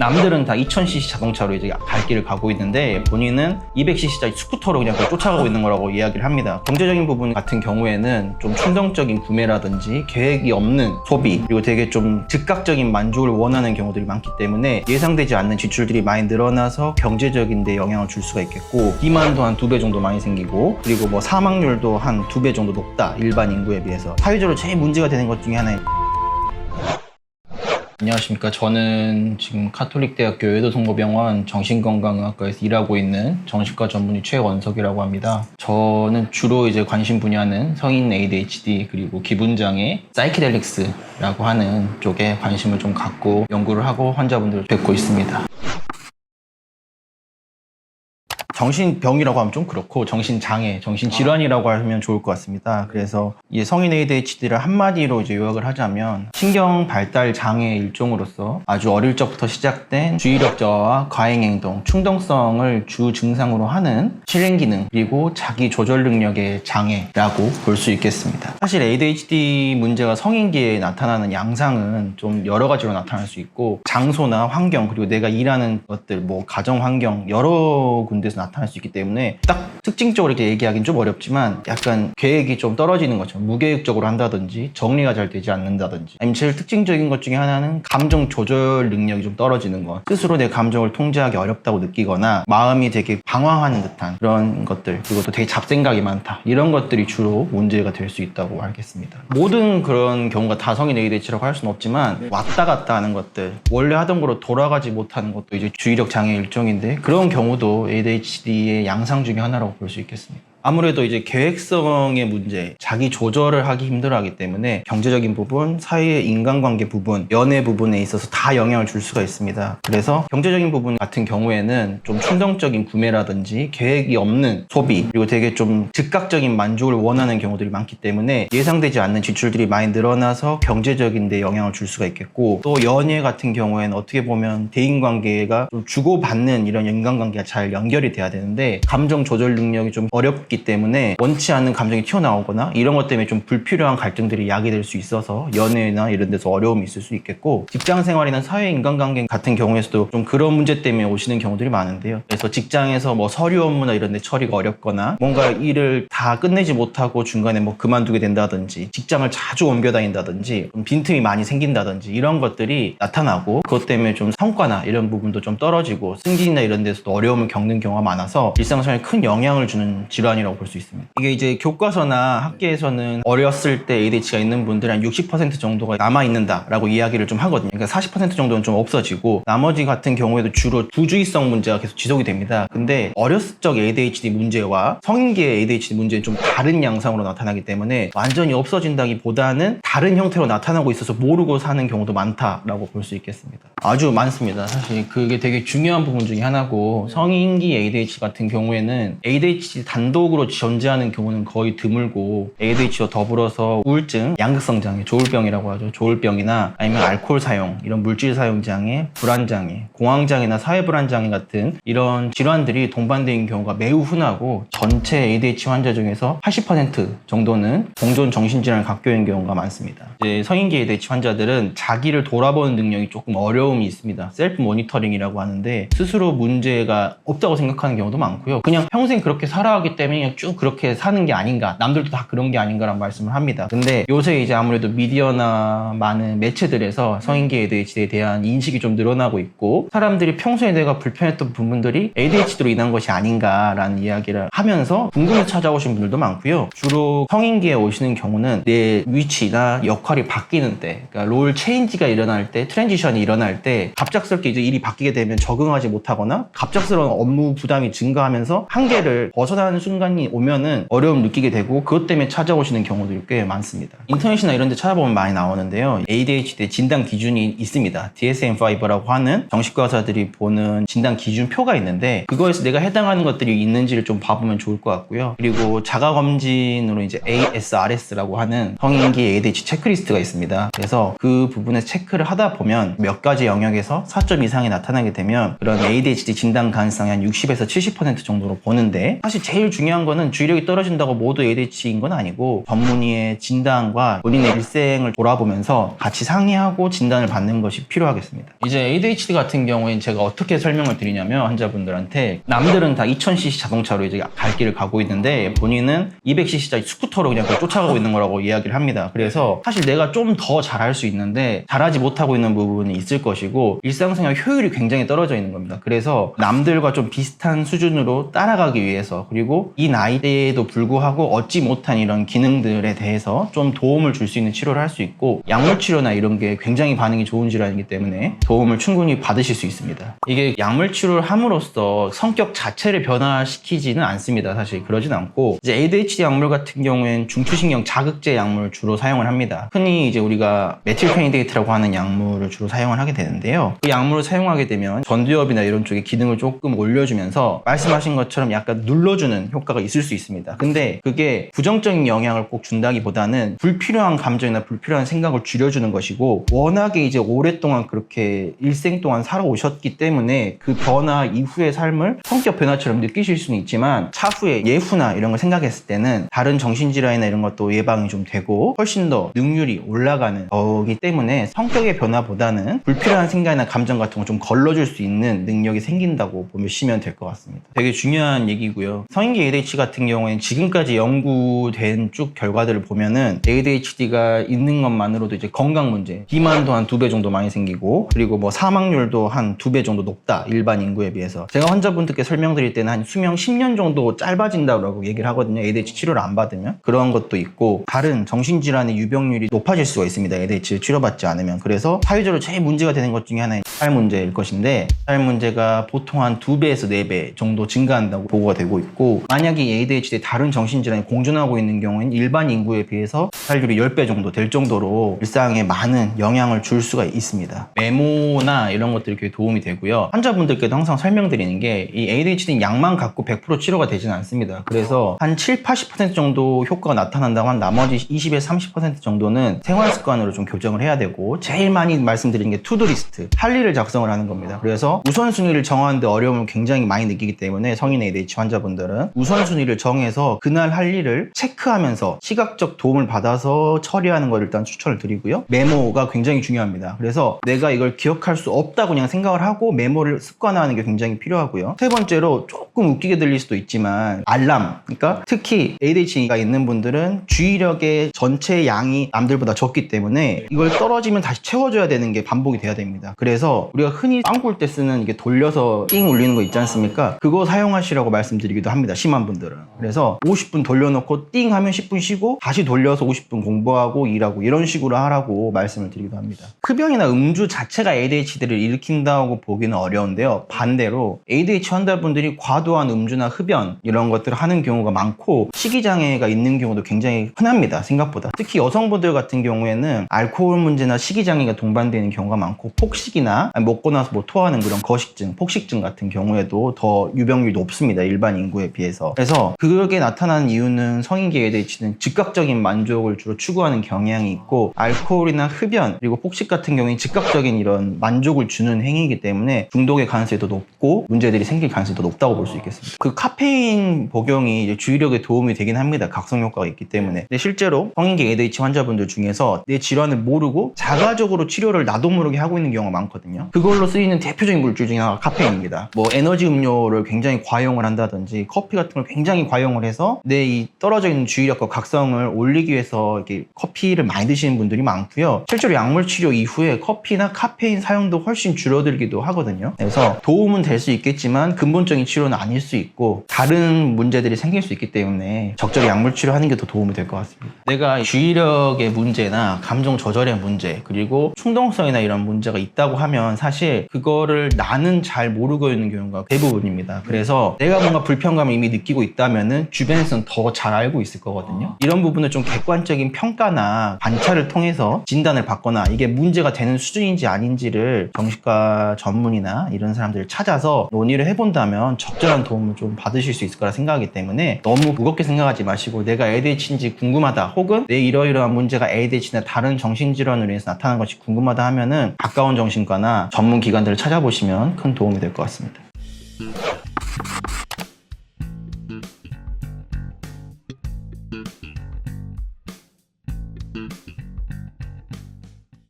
남들은 다 2000cc 자동차로 이제 갈 길을 가고 있는데 본인은 200cc짜리 스쿠터로 그냥 그걸 쫓아가고 있는 거라고 이야기를 합니다. 경제적인 부분 같은 경우에는 좀 충동적인 구매라든지 계획이 없는 소비, 그리고 되게 좀 즉각적인 만족을 원하는 경우들이 많기 때문에 예상되지 않는 지출들이 많이 늘어나서 경제적인 데 영향을 줄 수가 있겠고, 비만도 한 2배 정도 많이 생기고, 그리고 뭐 사망률도 한 2배 정도 높다, 일반 인구에 비해서. 사회적으로 제일 문제가 되는 것 중에 하나는, 안녕하십니까. 저는 지금 카톨릭대학교 외도성모병원 정신건강의학과에서 일하고 있는 정신과 전문의 최원석이라고 합니다. 저는 주로 이제 관심 분야는 성인 ADHD 그리고 기분장애, 사이키델릭스라고 하는 쪽에 관심을 좀 갖고 연구를 하고 환자분들을 뵙고 있습니다. 정신병이라고 하면 좀 그렇고 정신장애, 정신질환이라고 하면 좋을 것 같습니다. 그래서 이 성인 ADHD를 한마디로 이제 요약을 하자면 신경 발달 장애 일종으로서 아주 어릴 적부터 시작된 주의력 저하와 과잉행동, 충동성을 주 증상으로 하는 실행기능, 그리고 자기 조절 능력의 장애라고 볼 수 있겠습니다. 사실 ADHD 문제가 성인기에 나타나는 양상은 좀 여러 가지로 나타날 수 있고, 장소나 환경, 그리고 내가 일하는 것들, 뭐 가정 환경, 여러 군데서 나타날 수 있기 때문에 딱 특징적으로 이렇게 얘기하기는 좀 어렵지만, 약간 계획이 좀 떨어지는 거죠. 무계획적으로 한다든지 정리가 잘 되지 않는다든지, 아니면 제일 특징적인 것 중에 하나는 감정 조절 능력이 좀 떨어지는 것, 스스로 내 감정을 통제하기 어렵다고 느끼거나 마음이 되게 방황하는 듯한 그런 것들, 그리고 또 되게 잡생각이 많다, 이런 것들이 주로 문제가 될 수 있다고 알겠습니다. 모든 그런 경우가 다 성인 ADHD라고 할 수는 없지만 왔다 갔다 하는 것들, 원래 하던 거로 돌아가지 못하는 것도 이제 주의력 장애 일종인데, 그런 경우도 ADHD의 양상 중에 하나라고 볼 수 있겠습니다. 아무래도 이제 계획성의 문제, 자기 조절을 하기 힘들어하기 때문에 경제적인 부분, 사회의 인간관계 부분, 연애 부분에 있어서 다 영향을 줄 수가 있습니다. 그래서 경제적인 부분 같은 경우에는 좀 충동적인 구매라든지 계획이 없는 소비, 그리고 되게 좀 즉각적인 만족을 원하는 경우들이 많기 때문에 예상되지 않는 지출들이 많이 늘어나서 경제적인 데 영향을 줄 수가 있겠고, 또 연애 같은 경우에는 어떻게 보면 대인관계가 좀 주고받는 이런 인간관계가 잘 연결이 돼야 되는데, 감정 조절 능력이 좀 어렵기 때문에 원치 않는 감정이 튀어나오거나 이런 것 때문에 좀 불필요한 갈등들이 야기될 수 있어서 연애나 이런 데서 어려움이 있을 수 있겠고, 직장 생활이나 사회 인간관계 같은 경우에서도 좀 그런 문제 때문에 오시는 경우들이 많은데요. 그래서 직장에서 뭐 서류 업무나 이런 데 처리가 어렵거나, 뭔가 일을 다 끝내지 못하고 중간에 뭐 그만두게 된다든지, 직장을 자주 옮겨 다닌다든지, 빈틈이 많이 생긴다든지, 이런 것들이 나타나고, 그것 때문에 좀 성과나 이런 부분도 좀 떨어지고 승진이나 이런 데서도 어려움을 겪는 경우가 많아서 일상생활에 큰 영향을 주는 질환이라고 볼 수 있습니다. 이게 이제 교과서나 학계에서는 어렸을 때 ADHD가 있는 분들이 한 60% 정도가 남아있는다라고 이야기를 좀 하거든요. 그러니까 40% 정도는 좀 없어지고, 나머지 같은 경우에도 주로 부주의성 문제가 계속 지속이 됩니다. 근데 어렸을 적 ADHD 문제와 성인기의 ADHD 문제는 좀 다른 양상으로 나타나기 때문에 완전히 없어진다기보다는 다른 형태로 나타나고 있어서 모르고 사는 경우도 많다라고 볼 수 있겠습니다. 아주 많습니다. 사실 그게 되게 중요한 부분 중에 하나고, 성인기 ADHD 같은 경우에는 ADHD 단독으로 존재하는 경우는 거의 드물고, ADHD와 더불어서 우울증, 양극성 장애, 조울병이라고 하죠. 조울병이나 아니면 알코올 사용, 이런 물질 사용 장애, 불안 장애, 공황 장애나 사회 불안 장애 같은 이런 질환들이 동반되는 경우가 매우 흔하고, 전체 ADHD 환자 중에서 80% 정도는 공존 정신질환을 갖고 있는 경우가 많습니다. 이제 성인기 ADHD 환자들은 자기를 돌아보는 능력이 조금 어려움이 있습니다. 셀프 모니터링이라고 하는데, 스스로 문제가 없다고 생각하는 경우도 많고요. 그냥 평생 그렇게 살아가기 때문에 그냥 쭉 그렇게 사는 게 아닌가, 남들도 다 그런 게 아닌가라는 말씀을 합니다. 근데 요새 이제 아무래도 미디어나 많은 매체들에서 성인기 ADHD에 대한 인식이 좀 늘어나고 있고, 사람들이 평소에 내가 불편했던 부분들이 ADHD로 인한 것이 아닌가라는 이야기를 하면서 궁금해서 찾아오신 분들도 많고요. 주로 성인기에 오시는 경우는 내 위치나 역할이 바뀌는 때, 그러니까 롤 체인지가 일어날 때, 트랜지션이 일어날 때, 갑작스럽게 이제 일이 바뀌게 되면 적응하지 못하거나 갑작스러운 업무 부담이 증가하면서 한계를 벗어나는 순간이 오면은 어려움 느끼게 되고, 그것 때문에 찾아오시는 경우들이 꽤 많습니다. 인터넷이나 이런 데 찾아보면 많이 나오는데요. ADHD 진단 기준이 있습니다. DSM-5라고 하는 정신과 의사들이 보는 진단 기준표가 있는데, 그거에서 내가 해당하는 것들이 있는지를 좀 봐보면 좋을 것 같고요. 그리고 자가검진으로 이제 ASRS라고 하는 성인기 ADHD 체크리스트가 있습니다. 그래서 그 부분에 체크를 하다 보면 몇 가지 영역에서 4점 이상이 나타나게 되면 그런 ADHD 진단 가능성이 한 60에서 70% 정도로 보는데, 사실 제일 중요한 중요한 거는 주의력이 떨어진다고 모두 ADHD인 건 아니고 전문의의 진단과 본인의 일생을 돌아보면서 같이 상의하고 진단을 받는 것이 필요하겠습니다. 이제 ADHD 같은 경우에는 제가 어떻게 설명을 드리냐면 환자분들한테 남들은 다 2000cc 자동차로 이제 갈 길을 가고 있는데 본인은 200cc짜리 스쿠터로 그냥 그걸 쫓아가고 있는 거라고 이야기를 합니다. 그래서 사실 내가 좀 더 잘할 수 있는데 잘하지 못하고 있는 부분이 있을 것이고 일상생활 효율이 굉장히 떨어져 있는 겁니다. 그래서 남들과 좀 비슷한 수준으로 따라가기 위해서 그리고 이 나이대에도 불구하고 얻지 못한 이런 기능들에 대해서 좀 도움을 줄 수 있는 치료를 할 수 있고 약물 치료나 이런 게 굉장히 반응이 좋은 질환이기 때문에 도움을 충분히 받으실 수 있습니다. 이게 약물 치료를 함으로써 성격 자체를 변화시키지는 않습니다. 사실 그러진 않고 이제 ADHD 약물 같은 경우에는 중추신경 자극제 약물을 주로 사용을 합니다. 흔히 이제 우리가 메틸페니데이트라고 하는 약물을 주로 사용을 하게 되는데요. 그 약물을 사용하게 되면 전두엽이나 이런 쪽의 기능을 조금 올려주면서 말씀하신 것처럼 약간 눌러주는 효과가 있을 수 있습니다. 근데 그게 부정적인 영향을 꼭 준다기보다는 불필요한 감정이나 불필요한 생각을 줄여주는 것이고 워낙에 이제 오랫동안 그렇게 일생 동안 살아오셨기 때문에 그 변화 이후의 삶을 성격 변화처럼 느끼실 수는 있지만 차후에 예후나 이런 걸 생각했을 때는 다른 정신질환이나 이런 것도 예방이 좀 되고 훨씬 더 능률이 올라가는 거기 때문에 성격의 변화보다는 불필요한 생각이나 감정 같은 걸 좀 걸러줄 수 있는 능력이 생긴다고 보시면 될 것 같습니다. 되게 중요한 얘기고요. 성인기 ADHD 같은 경우에는 지금까지 연구된 쭉 결과들을 보면은 ADHD가 있는 것만으로도 이제 건강 문제, 비만도 한 2배 정도 많이 생기고 그리고 뭐 사망률도 한 2배 정도 높다. 일반 인구에 비해서. 제가 환자분들께 설명드릴 때는 한 수명 10년 정도 짧아진다고 얘기를 하거든요. ADHD 치료를 안 받으면. 그런 것도 있고 다른 정신질환의 유병률이 높아질 수가 있습니다. ADHD 치료받지 않으면. 그래서 사회적으로 제일 문제가 되는 것 중에 하나는 살 문제일 것인데 살 문제가 보통 한 2배에서 4배 정도 증가한다고 보고가 되고 있고 만약에 ADHD의 다른 정신질환이 공존하고 있는 경우에는 일반 인구에 비해서 살률이 10배 정도 될 정도로 일상에 많은 영향을 줄 수가 있습니다. 메모나 이런 것들이 되게 도움이 되고요. 환자분들께도 항상 설명드리는 게 이 ADHD는 약만 갖고 100% 치료가 되지는 않습니다. 그래서 한 7, 80% 정도 효과가 나타난다고 한 나머지 20에서 30% 정도는 생활 습관으로 좀 교정을 해야 되고 제일 많이 말씀드리는 게 투두리스트, 할 일을 작성을 하는 겁니다. 그래서 우선순위를 정하는데 어려움을 굉장히 많이 느끼기 때문에 성인 ADHD 환자분들은 우선순위를 정해서 그날 할 일을 체크하면서 시각적 도움을 받아서 처리하는 걸 일단 추천을 드리고요. 메모가 굉장히 중요합니다. 그래서 내가 이걸 기억할 수 없다고 그냥 생각을 하고 메모를 습관화하는 게 굉장히 필요하고요. 세 번째로 조금 웃기게 들릴 수도 있지만 알람, 그러니까 특히 ADHD가 있는 분들은 주의력의 전체 양이 남들보다 적기 때문에 이걸 떨어지면 다시 채워줘야 되는 게 반복이 돼야 됩니다. 그래서 우리가 흔히 빵 굴 때 쓰는 이게 돌려서 띵 울리는 거 있지 않습니까? 그거 사용하시라고 말씀드리기도 합니다. 심한 분들은. 그래서 50분 돌려놓고 띵 하면 10분 쉬고 다시 돌려서 50분 공부하고 일하고 이런 식으로 하라고 말씀을 드리기도 합니다. 흡연이나 음주 자체가 ADHD를 일으킨다고 보기는 어려운데요. 반대로 ADHD 환자분들이 과도한 음주나 흡연 이런 것들을 하는 경우가 많고 식이장애가 있는 경우도 굉장히 흔합니다. 생각보다. 특히 여성분들 같은 경우에는 알코올 문제나 식이장애가 동반되는 경우가 많고 폭식이나 먹고 나서 뭐 토하는 그런 거식증, 폭식증 같은 경우에도 더 유병률이 높습니다. 일반 인구에 비해서. 그래서 그게 나타나는 이유는 성인기 ADHD는 즉각적인 만족을 주로 추구하는 경향이 있고 알코올이나 흡연 그리고 폭식 같은 경우에 즉각적인 이런 만족을 주는 행위이기 때문에 중독의 가능성이 더 높고 문제들이 생길 가능성이 더 높다고 볼 수 있겠습니다. 그 카페인 복용이 이제 주의력에 도움이 되긴 합니다. 각성 효과가 있기 때문에. 근데 실제로 성인기 ADHD 환자분들 중에서 내 질환을 모르고 자가적으로 치료를 나도 모르게 하고 있는 경우가 많거든요. 그걸로 쓰이는 대표적인 물질 중에 하나가 카페인입니다. 뭐 에너지 음료를 굉장히 과용을 한다든지 커피 같은 걸 굉장히 과용을 해서 내 이 떨어져 있는 주의력과 각성을 올리기 위해서 이렇게 커피를 많이 드시는 분들이 많고요. 실제로 약물 치료 이후에 커피나 카페인 사용도 훨씬 줄어들기도 하거든요. 그래서 도움은 될 수 있겠지만 근본적인 치료는 아닐 수 있고 다른 문제들이 생길 수 있기 때문에 적절히 약물 치료하는 게 더 도움이 될 것 같습니다. 내가 주의력의 문제나 감정 조절의 문제 그리고 충동성이나 이런 문제가 있다고 하면 사실 그거를 나는 잘 모르고 있는 경우가 대부분입니다. 그래서 내가 뭔가 불편감을 이미 느끼고 있다면은 주변에서는 더 잘 알고 있을 거거든요. 이런 부분을 좀 객관적인 평가나 관찰을 통해서 진단을 받거나 이게 문제가 되는 수준인지 아닌지를 정신과 전문의나 이런 사람들을 찾아서 논의를 해본다면 적절한 도움을 좀 받으실 수 있을 거라 생각하기 때문에 너무 무겁게 생각하지 마시고 내가 ADHD인지 궁금하다 혹은 내 이러이러한 문제가 ADHD나 다른 정신질환으로 인해서 나타나는 것이 궁금하다 하면은 가까운 정신과나 전문 기관들을 찾아보시면 큰 도움이 될 것 같습니다.